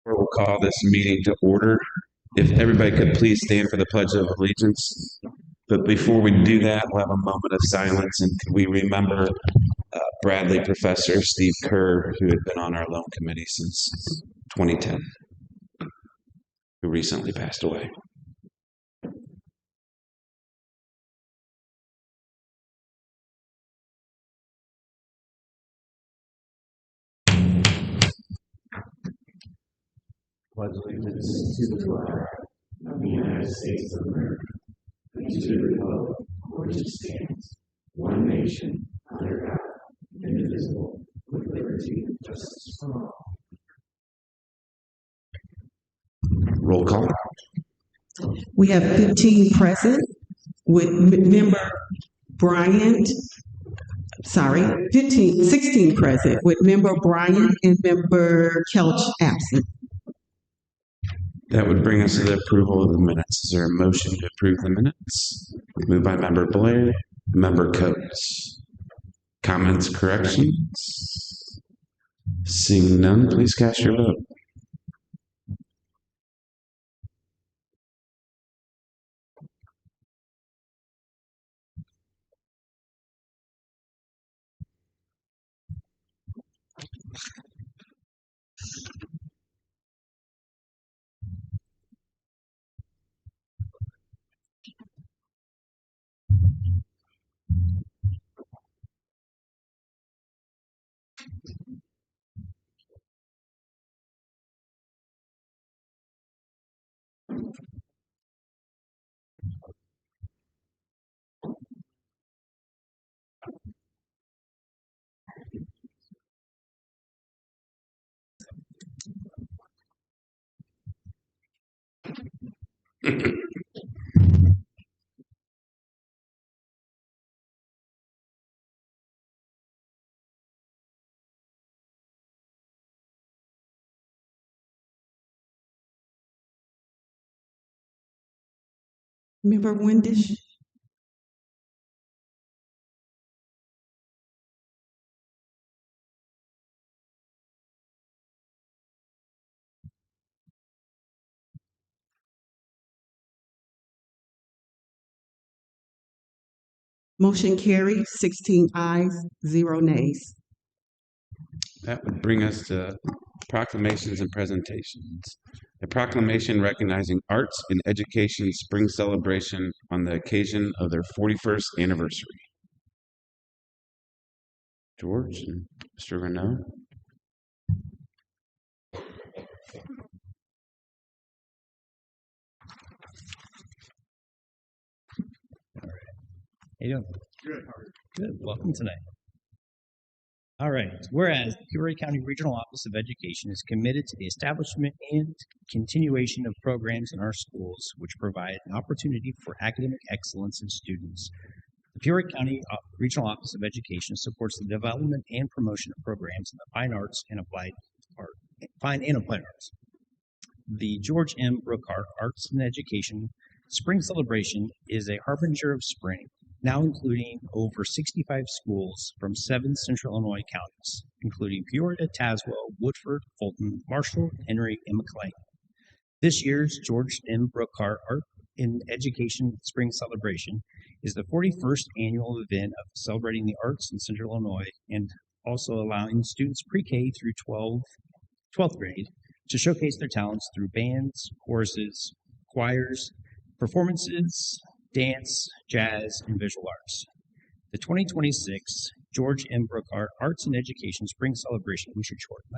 We'll call this meeting to order. If everybody could please stand for the Pledge of Allegiance. But before we do that, we'll have a moment of silence and could we remember Bradley Professor Steve Kerr, who had been on our loan committee since 2010, who recently passed away. Pledge allegiance to the flag of the United States of America and to the republic for which it stands, one nation, under God, indivisible, with liberty and justice for all. Roll call. We have 15 present with member Bryant, 16 present with member Bryant and member Kelch absent. That would bring us to the approval of the minutes. Is there a motion to approve the minutes? Moved by member Blair, member Coates. Comments, corrections? Seeing none, please cast your vote. Member Windish? Motion carried, 16 ayes, 0 nays. That would bring us to proclamations and presentations. A proclamation recognizing Arts in Education Spring Celebration on the occasion of their 41st anniversary. George and Mr. Renaud. How you doing? Good. Good. Welcome tonight. All right. Whereas the Peoria County Regional Office of Education is committed to the establishment and continuation of programs in our schools which provide an opportunity for academic excellence in students. The Peoria County Regional Office of Education supports the development and promotion of programs in the fine arts and applied arts. The George M. Brookhart Arts and Education Spring Celebration is a harbinger of spring, now including over 65 schools from 7 central Illinois counties, including Peoria, Tazewell, Woodford, Fulton, Marshall, Henry, and McLean. This year's George M. Brookhart Art in Education Spring Celebration is the 41st annual event of celebrating the arts in central Illinois and also allowing students pre-K through 12th grade to showcase their talents through bands, choruses, choirs, performances, dance, jazz, and visual arts. The 2026 George M. Brookhart Arts and Education Spring Celebration, we should shorten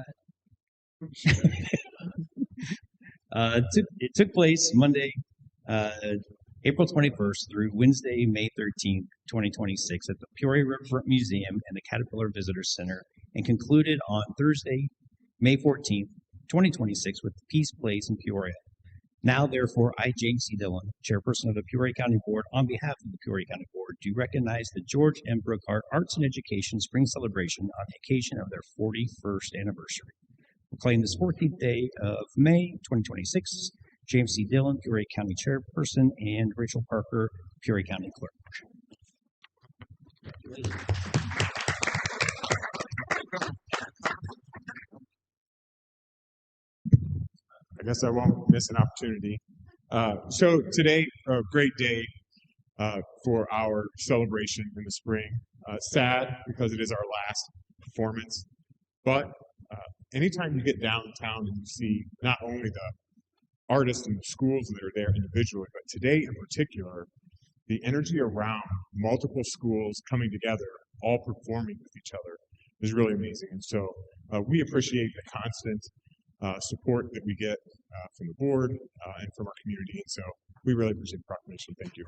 that. It took place Monday, April 21st through Wednesday, May 13th, 2026 at the Peoria Riverfront Museum and the Caterpillar Visitor Center and concluded on Thursday, May 14th, 2026 with the Peace Place in Peoria. Now, therefore, I, James C. Dillon, Chairperson of the Peoria County Board, on behalf of the Peoria County Board, do recognize the George M. Brookhart Arts and Education Spring Celebration on the occasion of their 41st anniversary. Proclaim this 14th day of May, 2026, James C. Dillon, Peoria County Chairperson, and Rachel Parker, Peoria County Clerk. guess I won't miss an opportunity. So today, a great day for our celebration in the spring. Sad because it is our last performance, but anytime you get downtown and you see not only the artists and the schools that are there individually, but today in particular, the energy around multiple schools coming together, all performing with each other, is really amazing. And so we appreciate the constant support that we get from the board and from our community. And so we really appreciate the proclamation. Thank you.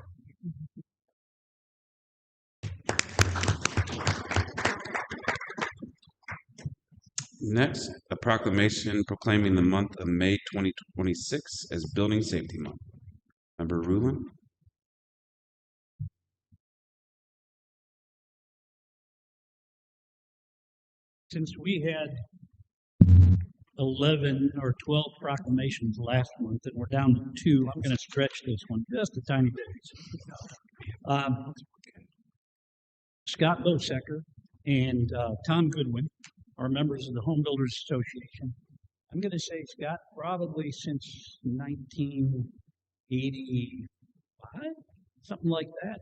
Next, a proclamation proclaiming the month of May 2026 as Building Safety Month. Member Rulin? Since we had 11 or 12 proclamations last month and we're down to 2, I'm going to stretch this one just a tiny bit. Scott Losecker and Tom Goodwin are members of the Home Builders Association. I'm going to say Scott probably since 1985, something like that.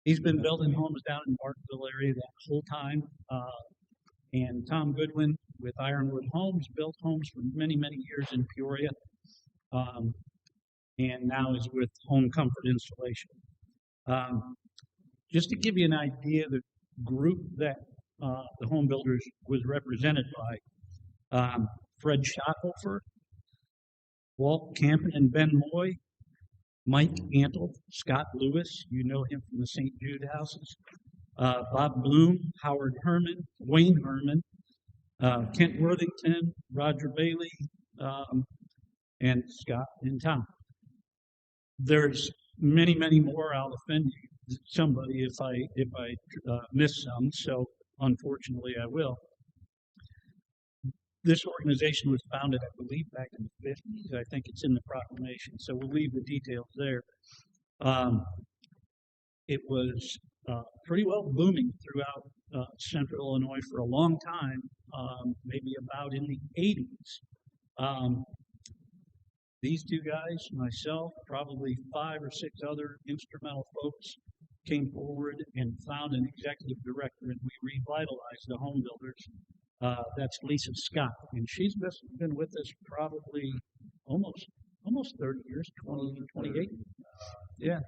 He's been building homes down in the Martinsville area that whole time. And Tom Goodwin with Ironwood Homes built homes for many, many years in Peoria, and now is with Home Comfort Installation. Just to give you an idea, the group that the Home Builders was represented by, Fred Schothofer, Walt Campen and Ben Moy, Mike Antle, Scott Lewis, you know him from the St. Jude houses, Bob Bloom, Howard Herman, Wayne Herman, Kent Worthington, Roger Bailey, and Scott and Tom. There's many, many more. I'll offend somebody if I miss some, so unfortunately I will. This organization was founded, I believe, back in the 50s. I think it's in the proclamation, so we'll leave the details there. It was pretty well booming throughout central Illinois for a long time, maybe about in the 80s. These two guys, myself, probably 5 or 6 other instrumental folks came forward and found an executive director, and we revitalized the Home Builders. That's Lisa Scott, and she's been with us probably almost 30 years, 28. Yeah.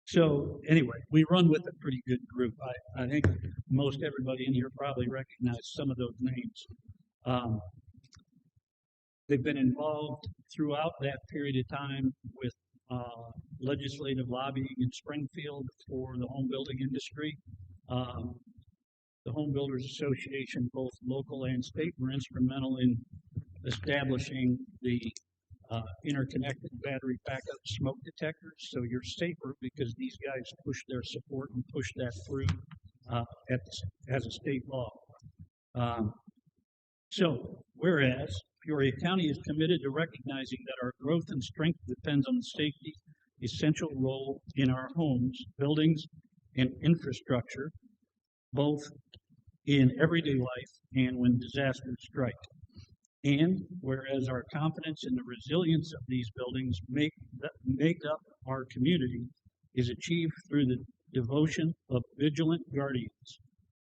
So anyway, we run with a pretty good group. I think most everybody in here probably recognize some of those names. They've been involved throughout that period of time with legislative lobbying in Springfield for the home building industry. The Home Builders Association, both local and state, were instrumental in establishing the interconnected battery backup smoke detectors, so you're safer because these guys push their support and push that through as a state law. So, whereas Peoria County is committed to recognizing that our growth and strength depends on the safety, essential role in our homes, buildings, and infrastructure, both in everyday life and when disasters strike. And whereas our confidence in the resilience of these buildings make up our community is achieved through the devotion of vigilant guardians,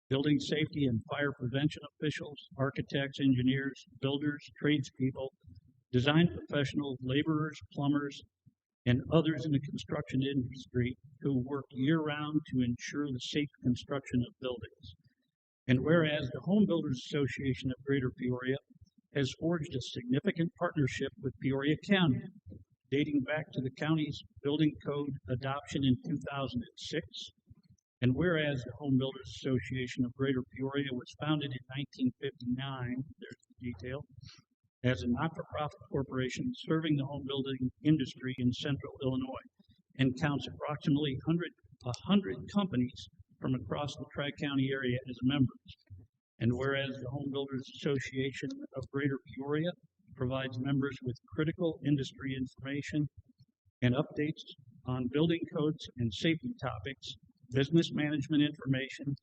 building safety and fire prevention officials, architects, engineers, builders, tradespeople, design professionals, laborers, plumbers, and others in the construction industry who work year-round to ensure the safe construction of buildings. And whereas the Home Builders Association of Greater Peoria has forged a significant partnership with Peoria County, dating back to the county's building code adoption in 2006. And whereas the Home Builders Association of Greater Peoria was founded in 1959, there's the detail, as a not-for-profit corporation serving the home building industry in central Illinois, and counts approximately 100 companies from across the Tri-County area as members. And whereas the Home Builders Association of Greater Peoria provides members with critical industry information and updates on building codes and safety topics, business management information,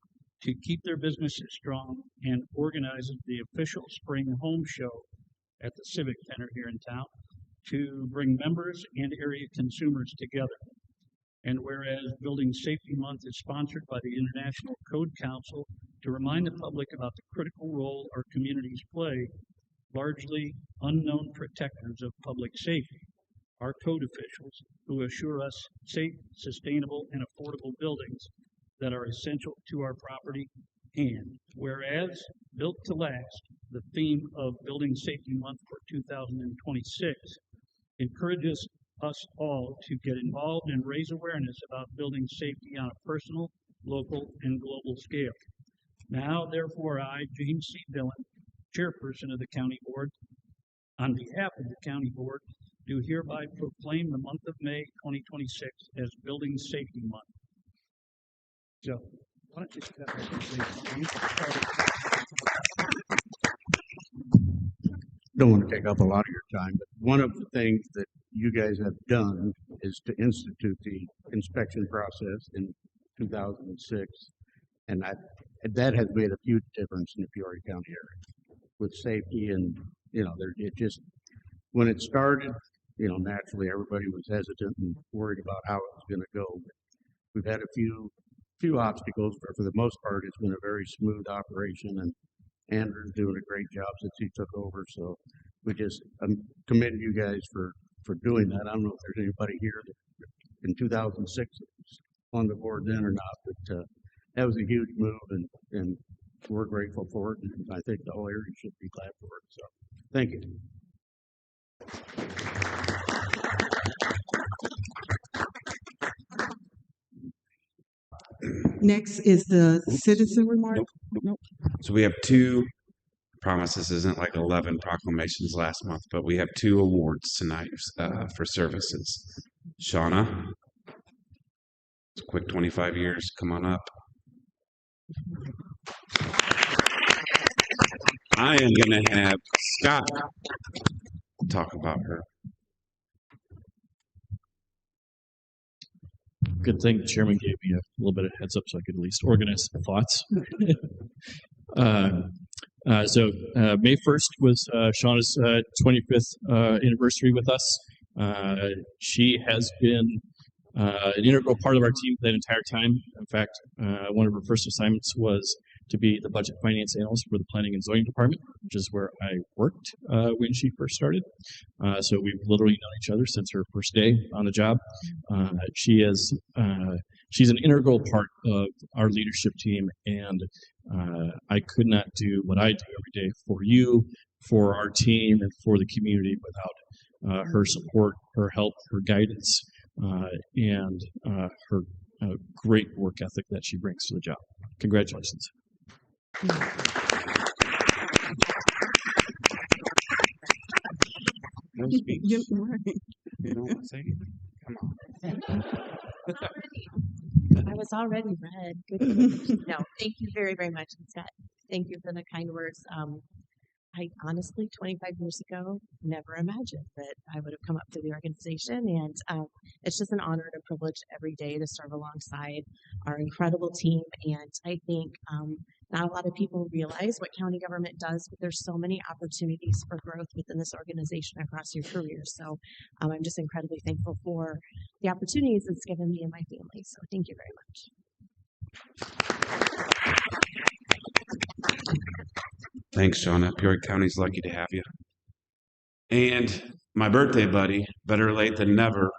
to keep their businesses strong and organizes the official spring home show at the Civic Center here in town to bring members and area consumers together. And whereas Building Safety Month is sponsored by the International Code Council to remind the public about the critical role our communities play, largely unknown protectors of public safety, our code officials who assure us safe, sustainable, and affordable buildings that are essential to our property. And whereas Built to Last, the theme of Building Safety Month for 2026, encourages us all to get involved and raise awareness about building safety on a personal, local, and global scale. Now, therefore, I, James C. Dillon, Chairperson of the County Board, on behalf of the County Board, do hereby proclaim the month of May 2026 as Building Safety Month. So, why don't you step up and say, James? Don't want to take up a lot of your time, but one of the things that you guys have done is to institute the inspection process in 2006, and that has made a huge difference in the Peoria County area with safety. And it just, when it started, naturally everybody was hesitant and worried about how it was going to go. But we've had a few obstacles, but for the most part, it's been a very smooth operation, and Andrew's doing a great job since he took over. So we just commend you guys for doing that. I don't know if there's anybody here that in 2006 was on the board then or not, but that was a huge move, and we're grateful for it. And I think the whole area should be glad for it. So thank you. Next is the citizen remark. Nope. So we have two promises. Isn't like 11 proclamations last month, but we have two awards tonight for services. Shauna, it's a quick 25 years. Come on up. I am going to have Scott talk about her. Good thing the chairman gave me a little bit of heads up so I could at least organize my thoughts. So May 1st was Shauna's 25th anniversary with us. She has been an integral part of our team that entire time. In fact, one of her first assignments was to be the budget finance analyst for the planning and zoning department, which is where I worked when she first started. So we've literally known each other since her first day on the job. She's an integral part of our leadership team, and I could not do what I do every day for you, for our team, and for the community without her support, her help, her guidance, and her great work ethic that she brings to the job. Congratulations. No speech. Right. You don't want to say anything? Come on. I was already read. Good. No, thank you very, very much, Scott. Thank you for the kind words. I honestly, 25 years ago, never imagined that I would have come up to the organization, and it's just an honor and a privilege every day to serve alongside our incredible team. And I think not a lot of people realize what county government does, but there's so many opportunities for growth within this organization across your career. So I'm just incredibly thankful for the opportunities it's given me and my family. So thank you very much. Thanks, Shauna. Peoria County's lucky to have you. And my birthday buddy, better late than never,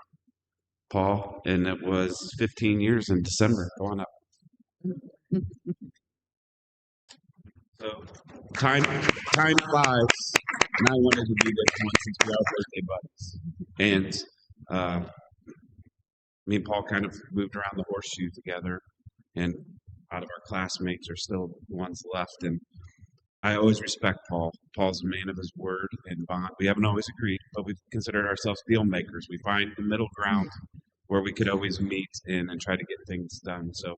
Paul, and it was 15 years in December. Go on up. So time flies, and I wanted to do this one since we are birthday buddies. And me and Paul kind of moved around the horseshoe together, and out of our classmates are still ones left. And I always respect Paul. Paul's a man of his word and bond. We haven't always agreed, but we've considered ourselves deal makers. We find the middle ground where we could always meet and try to get things done. So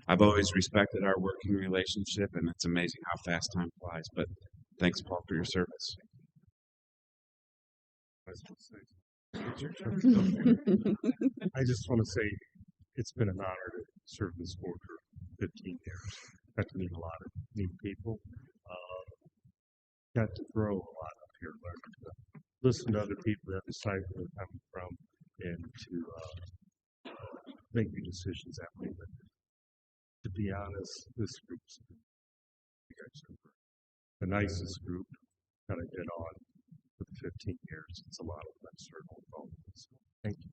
I've always respected our working relationship, and it's amazing how fast time flies. But thanks, Paul, for your service. I just want to say it's been an honor to serve this board for 15 years. got to meet a lot of new people. Got to grow a lot up here, learn to listen to other people that the site where they're coming from, and to make the decisions that way. But to be honest, this group's you guys are the nicest group that I've been on for the 15 years. It's a lot of fun circle involved. So thank you.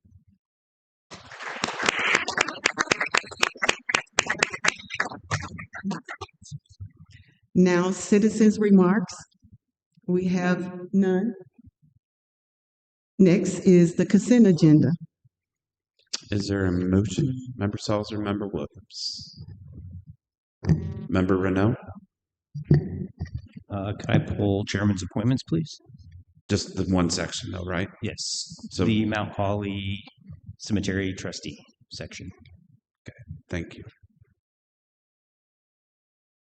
Now, citizens' remarks. We have none. Next is the consent agenda. Is there a motion? Member Salzer, Member Williams. Member Renault? Could I pull chairman's appointments, please? Just the one section though, right? Yes. So- The Mount Holly Cemetery Trustee section. Thank you.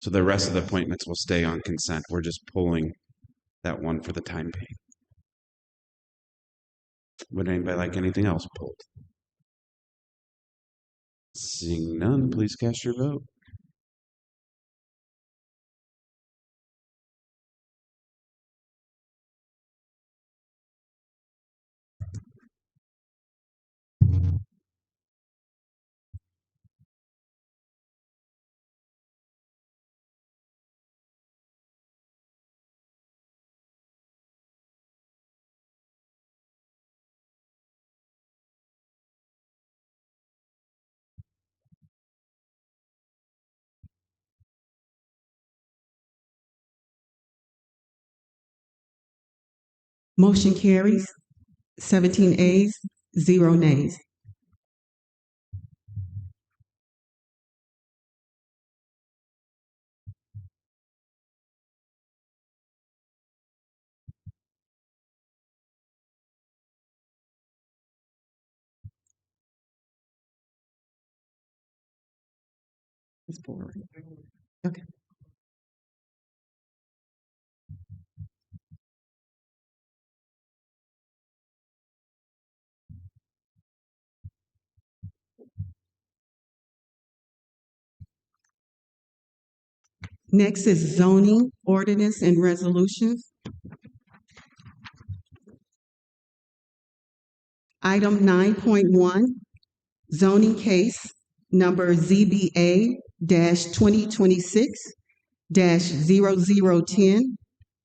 So the rest of the appointments will stay on consent. We're just pulling that one for the time being. Would anybody like anything else pulled? Seeing none, please cast your vote. Motion carries. 17 ayes, 0 nays. It's 4. Okay. Next is zoning, ordinance, and resolutions. Item 9.1, zoning case number ZBA-2026-0010,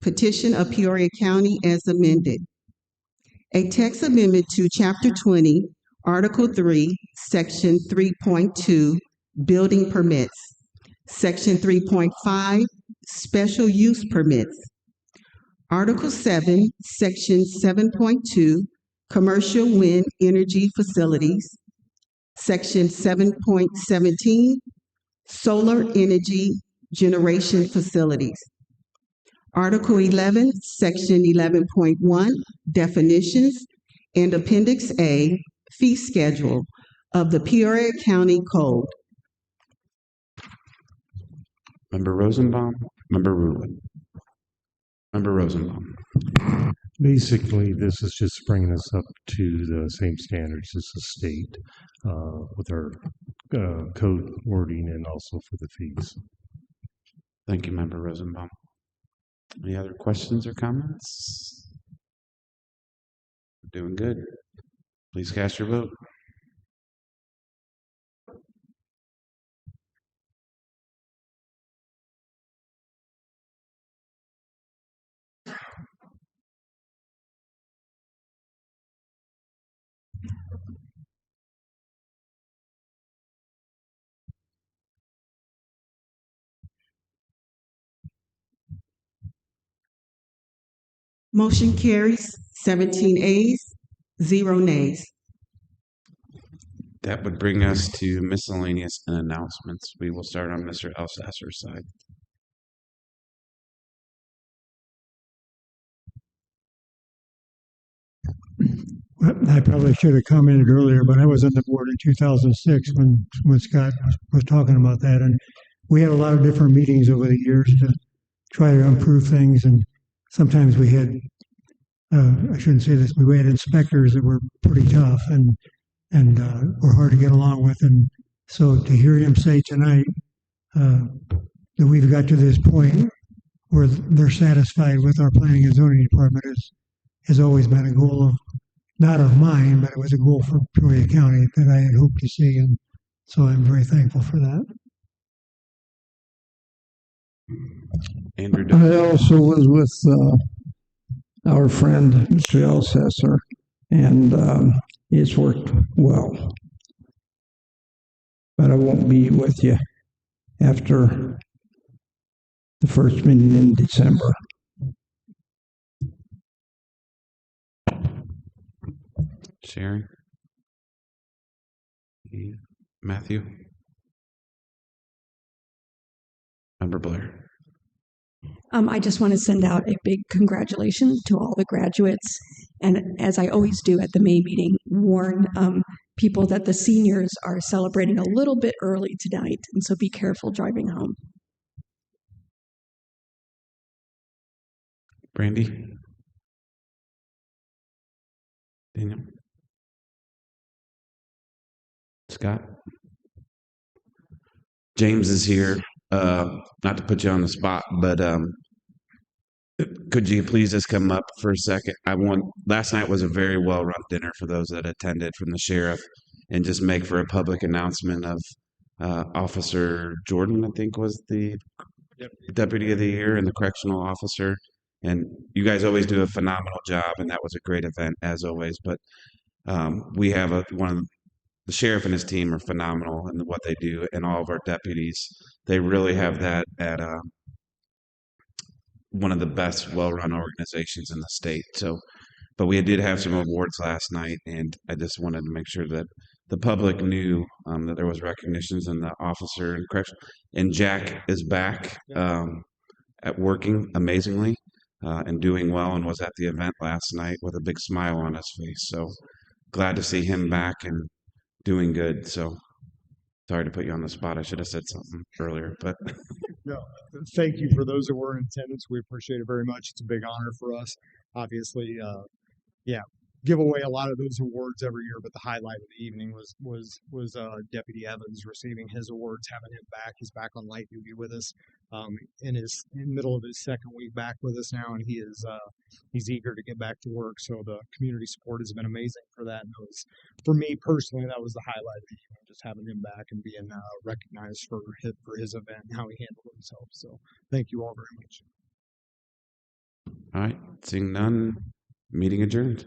petition of Peoria County as amended. A text amendment to Chapter 20, Article 3, Section 3.2, building permits. Section 3.5, special use permits. Article 7, Section 7.2, commercial wind energy facilities. Section 7.17, solar energy generation facilities. Article 11, Section 11.1, definitions, and Appendix A, fee schedule of the Peoria County Code. Member Rosenbaum, Member Rulin. Member Rosenbaum. Basically, this is just bringing us up to the same standards as the state with our code wording and also for the fees. Thank you, Member Rosenbaum. Any other questions or comments? We're doing good. Please cast your vote. Motion carries. 17 ayes, 0 nays. That would bring us to miscellaneous and announcements. We will start on Mr. Elsasser's side. I probably should have commented earlier, but I was on the board in 2006 when Scott was talking about that, and we had a lot of different meetings over the years to try to improve things, and sometimes we had, I shouldn't say this, we had inspectors that were pretty tough and were hard to get along with, and so to hear him say tonight, that we've got to this point where they're satisfied with our planning and zoning department has always been a goal of, not of mine, but it was a goal for Peoria County that I had hoped to see. And so I'm very thankful for that. Andrew, I also was with our friend, Mr. Elsesser, and it's worked well. But I won't be with you after the first meeting in December. Sharon, Matthew, Member Blair. I just want to send out a big congratulations to all the graduates. And as I always do at the May meeting, warn people that the seniors are celebrating a little bit early tonight. And so be careful driving home. Brandy, Daniel, Scott, James is here. Not to put you on the spot, but could you please just come up for a second? Last night was a very well-run dinner for those that attended from the sheriff, and just make for a public announcement of Officer Jordan, I think was the Deputy of the Year, and the correctional officer. And you guys always do a phenomenal job, and that was a great event as always. But we have the sheriff and his team are phenomenal in what they do, and all of our deputies. They really have that at one of the best well-run organizations in the state. So, but we did have some awards last night, and I just wanted to make sure that the public knew that there was recognitions in the officer and correction. And Jack is back at working amazingly and doing well, and was at the event last night with a big smile on his face. So glad to see him back and doing good. So sorry to put you on the spot. I should have said something earlier, but No, thank you for those that were in attendance. We appreciate it very much. It's a big honor for us. Obviously, give away a lot of those awards every year, but the highlight of the evening was Deputy Evans receiving his awards, having him back. He's back on light duty with us, in middle of his second week back with us now, and he's eager to get back to work. So the community support has been amazing for that. And it was, for me personally, that was the highlight of the evening, just having him back and being recognized for his event and how he handled himself. So thank you all very much. all right, seeing none, meeting adjourned.